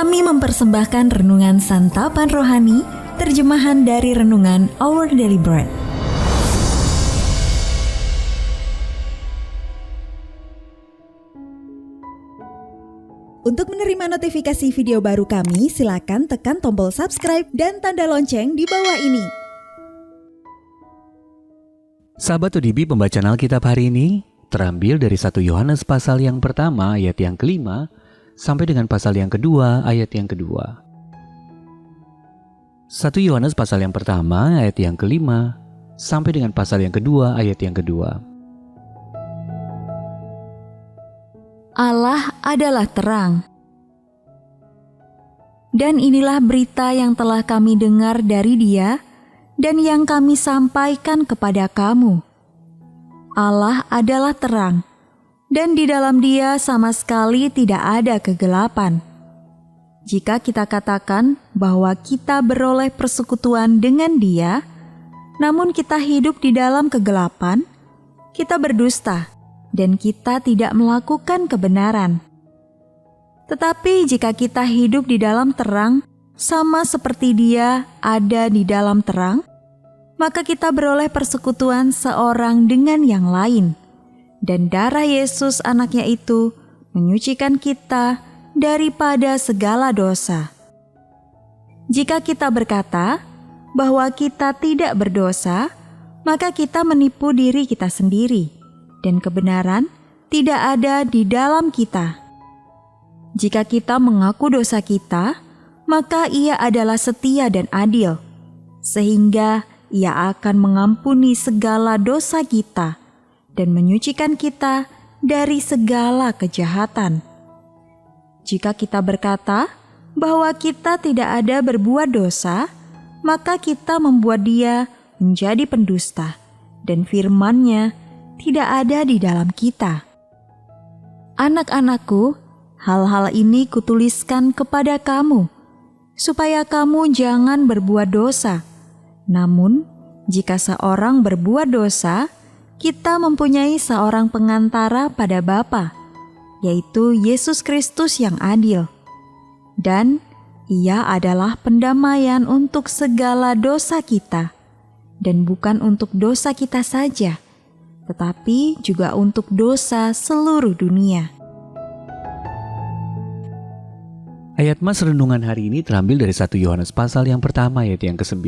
Kami mempersembahkan renungan santapan rohani, terjemahan dari renungan Our Daily Bread. Untuk menerima notifikasi video baru kami, silakan tekan tombol subscribe dan tanda lonceng di bawah ini. Sahabat ODB, pembacaan Alkitab hari ini terambil dari 1 Yohanes pasal yang pertama ayat yang kelima sampai dengan pasal yang kedua ayat yang kedua. 1 Yohanes pasal yang pertama ayat yang kelima sampai dengan pasal yang kedua ayat yang kedua. Allah adalah terang. Dan inilah berita yang telah kami dengar dari Dia dan yang kami sampaikan kepada kamu. Allah adalah terang, dan di dalam Dia sama sekali tidak ada kegelapan. Jika kita katakan bahwa kita beroleh persekutuan dengan Dia, namun kita hidup di dalam kegelapan, kita berdusta dan kita tidak melakukan kebenaran. Tetapi jika kita hidup di dalam terang, sama seperti Dia ada di dalam terang, maka kita beroleh persekutuan seorang dengan yang lain. Dan darah Yesus anaknya itu menyucikan kita daripada segala dosa. Jika kita berkata bahwa kita tidak berdosa, maka kita menipu diri kita sendiri, dan kebenaran tidak ada di dalam kita. Jika kita mengaku dosa kita, maka Ia adalah setia dan adil, sehingga Ia akan mengampuni segala dosa kita dan menyucikan kita dari segala kejahatan. Jika kita berkata bahwa kita tidak ada berbuat dosa, maka kita membuat Dia menjadi pendusta, dan firman-Nya tidak ada di dalam kita. Anak-anakku, hal-hal ini kutuliskan kepada kamu, supaya kamu jangan berbuat dosa. Namun, jika seorang berbuat dosa, kita mempunyai seorang pengantara pada Bapa, yaitu Yesus Kristus yang adil. Dan Ia adalah pendamaian untuk segala dosa kita, dan bukan untuk dosa kita saja, tetapi juga untuk dosa seluruh dunia. Ayat mas renungan hari ini terambil dari 1 Yohanes pasal yang pertama ayat yang ke-9.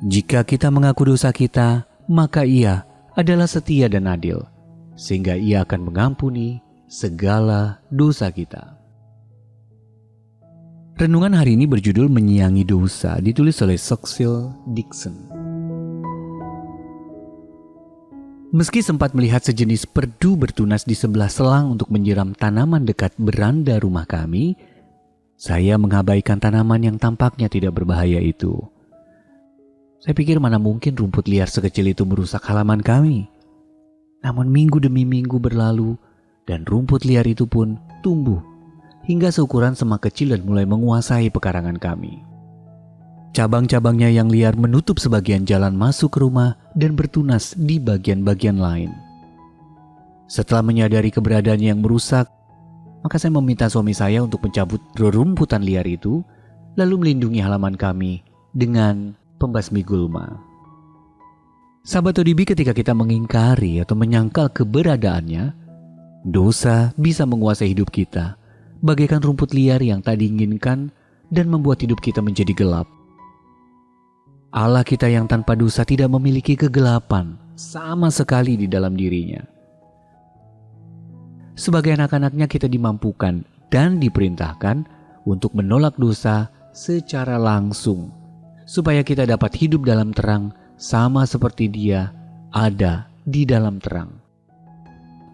Jika kita mengaku dosa kita, maka Ia adalah setia dan adil, sehingga Ia akan mengampuni segala dosa kita. Renungan hari ini berjudul Menyiangi Dosa, ditulis oleh Cecil Dixon. Meski sempat melihat sejenis perdu bertunas di sebelah selang untuk menyiram tanaman dekat beranda rumah kami, saya mengabaikan tanaman yang tampaknya tidak berbahaya itu. Saya pikir mana mungkin rumput liar sekecil itu merusak halaman kami. Namun minggu demi minggu berlalu dan rumput liar itu pun tumbuh hingga seukuran semak kecil dan mulai menguasai pekarangan kami. Cabang-cabangnya yang liar menutup sebagian jalan masuk ke rumah dan bertunas di bagian-bagian lain. Setelah menyadari keberadaannya yang merusak, maka saya meminta suami saya untuk mencabut rerumputan liar itu, lalu melindungi halaman kami dengan pembasmi gulma. Sahabat ODB, ketika kita mengingkari atau menyangkal keberadaannya, dosa bisa menguasai hidup kita, bagaikan rumput liar yang tak diinginkan dan membuat hidup kita menjadi gelap. Allah kita yang tanpa dosa tidak memiliki kegelapan sama sekali di dalam dirinya. Sebagai anak-anaknya kita dimampukan dan diperintahkan untuk menolak dosa secara langsung, supaya kita dapat hidup dalam terang sama seperti Dia ada di dalam terang.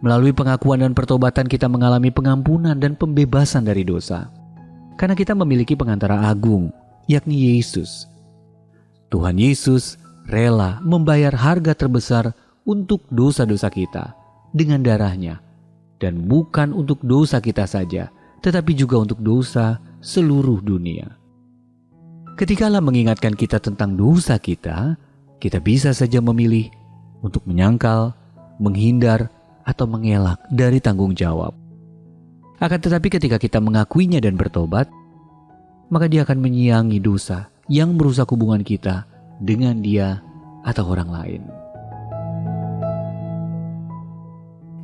Melalui pengakuan dan pertobatan kita mengalami pengampunan dan pembebasan dari dosa. Karena kita memiliki pengantara agung, yakni Yesus. Tuhan Yesus rela membayar harga terbesar untuk dosa-dosa kita dengan darah-Nya. Dan bukan untuk dosa kita saja, tetapi juga untuk dosa seluruh dunia. Ketika Allah mengingatkan kita tentang dosa kita bisa saja memilih untuk menyangkal, menghindar, atau mengelak dari tanggung jawab. Akan tetapi ketika kita mengakuinya dan bertobat, maka Dia akan menyiangi dosa yang merusak hubungan kita dengan Dia atau orang lain.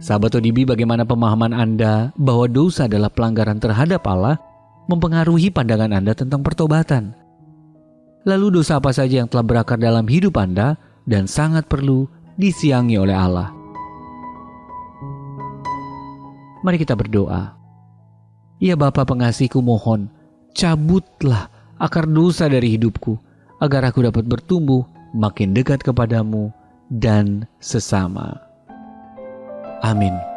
Sahabat ODB, bagaimana pemahaman Anda bahwa dosa adalah pelanggaran terhadap Allah mempengaruhi pandangan Anda tentang pertobatan? Lalu dosa apa saja yang telah berakar dalam hidup Anda dan sangat perlu disiangi oleh Allah? Mari kita berdoa. Ya Bapa pengasih-Ku, mohon cabutlah akar dosa dari hidupku, agar aku dapat bertumbuh makin dekat kepadamu dan sesama. Amin.